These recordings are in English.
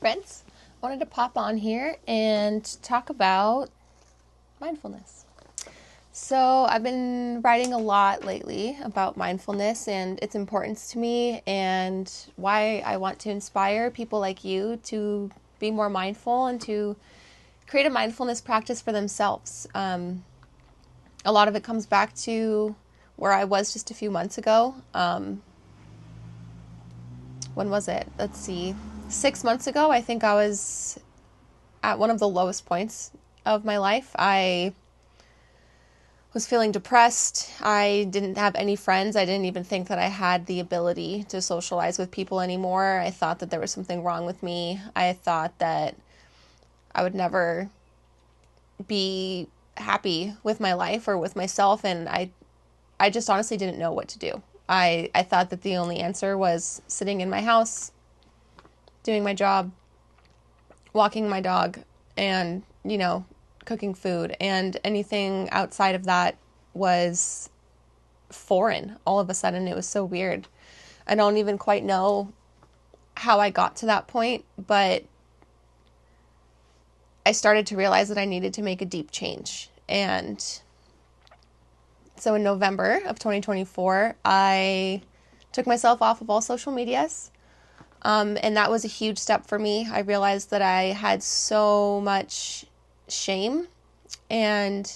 friends. I wanted to pop on here and talk about mindfulness. So I've been writing a lot lately about mindfulness and its importance to me and why I want to inspire people like you to be more mindful and to create a mindfulness practice for themselves. A lot of it comes back to where I was just a few months ago. When was it? Let's see. 6 months ago, I think I was at one of the lowest points of my life. I was feeling depressed. I didn't have any friends. I didn't even think that I had the ability to socialize with people anymore. I thought that there was something wrong with me. I thought that I would never be happy with my life or with myself, and I just honestly didn't know what to do. I thought that the only answer was sitting in my house, doing my job, walking my dog, and, cooking food. And anything outside of that was foreign. All of a sudden, it was so weird. I don't even quite know how I got to that point, but I started to realize that I needed to make a deep change. And so in November of 2024, I took myself off of all social medias. And that was a huge step for me. I realized that I had so much shame and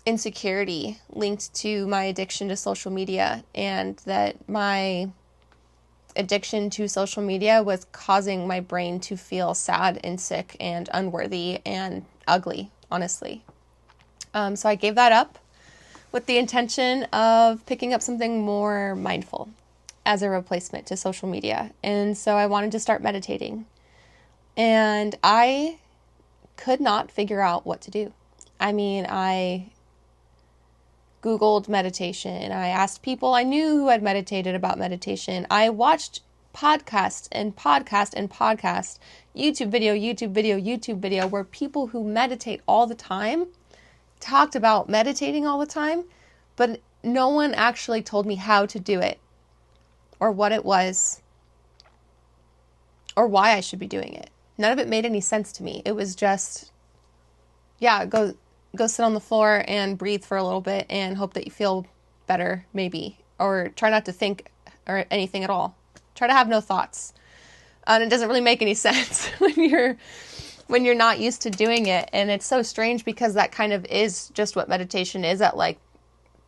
insecurity linked to my addiction to social media, and that my addiction to social media was causing my brain to feel sad and sick and unworthy and ugly, honestly. So I gave that up with the intention of picking up something more mindful as a replacement to social media. And so I wanted to start meditating. And I could not figure out what to do. I mean, I Googled meditation. I asked people I knew who had meditated about meditation. I watched podcast and podcast and podcast, YouTube video, where people who meditate all the time talked about meditating all the time, but no one actually told me how to do it or what it was or why I should be doing it. None of it made any sense to me. It was just, go sit on the floor and breathe for a little bit and hope that you feel better, maybe, or try not to think or anything at all. Try to have no thoughts. And it doesn't really make any sense when you're not used to doing it. And it's so strange because that kind of is just what meditation is at like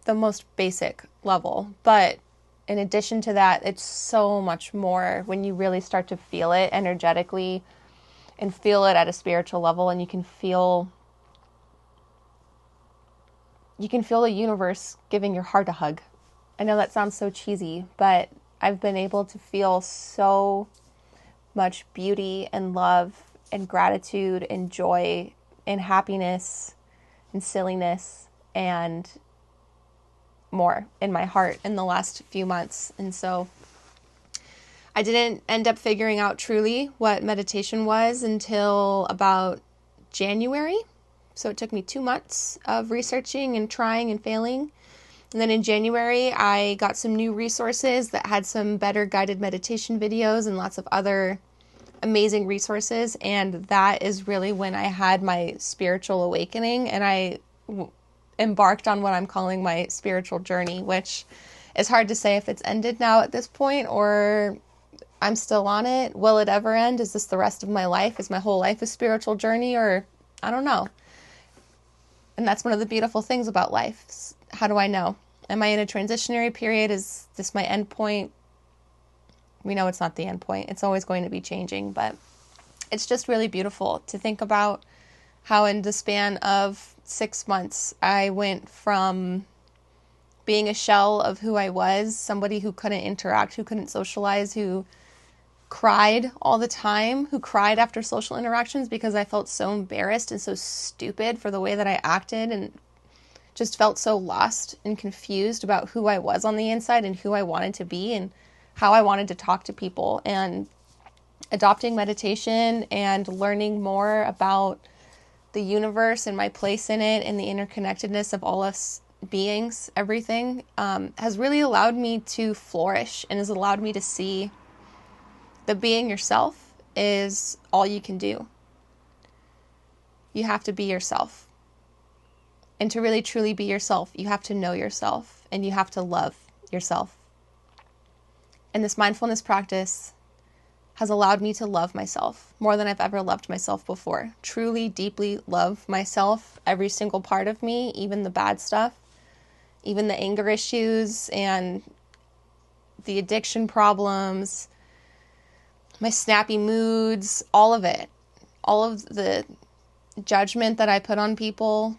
the most basic level. But in addition to that, it's so much more when you really start to feel it energetically and feel it at a spiritual level, and you can feel the universe giving your heart a hug. I know that sounds so cheesy, but I've been able to feel so much beauty and love and gratitude and joy and happiness and silliness and more in my heart in the last few months. And so I didn't end up figuring out truly what meditation was until about January. So it took me 2 months of researching and trying and failing. And then in January, I got some new resources that had some better guided meditation videos and lots of other amazing resources. And that is really when I had my spiritual awakening, and I embarked on what I'm calling my spiritual journey, which is hard to say if it's ended now at this point or I'm still on it. Will it ever end? Is this the rest of my life? Is my whole life a spiritual journey? Or I don't know. And that's one of the beautiful things about life. How do I know? Am I in a transitionary period? Is this my end point? We know it's not the end point. It's always going to be changing, but it's just really beautiful to think about how in the span of 6 months, I went from being a shell of who I was, somebody who couldn't interact, who couldn't socialize, who cried all the time, who cried after social interactions because I felt so embarrassed and so stupid for the way that I acted, and just felt so lost and confused about who I was on the inside and who I wanted to be and how I wanted to talk to people. And adopting meditation and learning more about the universe and my place in it and the interconnectedness of all us beings, everything, has really allowed me to flourish and has allowed me to see that being yourself is all you can do. You have to be yourself. And to really truly be yourself, you have to know yourself and you have to love yourself. And this mindfulness practice has allowed me to love myself more than I've ever loved myself before. Truly, deeply love myself, every single part of me, even the bad stuff, even the anger issues and the addiction problems, my snappy moods, all of it. All of the judgment that I put on people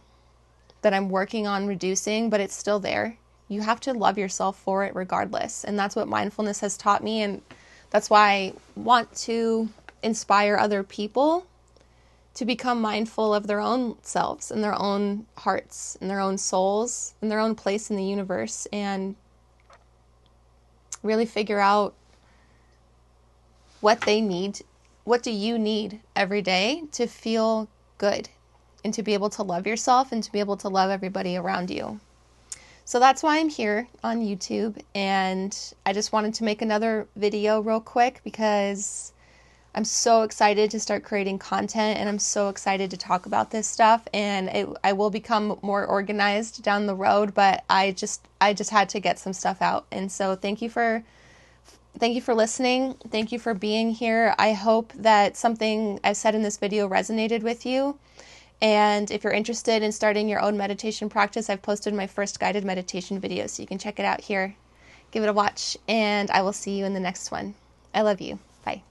that I'm working on reducing, but it's still there. You have to love yourself for it regardless. And that's what mindfulness has taught me. And that's why I want to inspire other people to become mindful of their own selves and their own hearts and their own souls and their own place in the universe, and really figure out what they need. What do you need every day to feel good and to be able to love yourself and to be able to love everybody around you? So that's why I'm here on YouTube, and I just wanted to make another video real quick because I'm so excited to start creating content, and I'm so excited to talk about this stuff, and I will become more organized down the road, but I just had to get some stuff out. And so thank you for listening. Thank you for being here. I hope that something I've said in this video resonated with you. And if you're interested in starting your own meditation practice, I've posted my first guided meditation video, so you can check it out here. Give it a watch, and I will see you in the next one. I love you. Bye.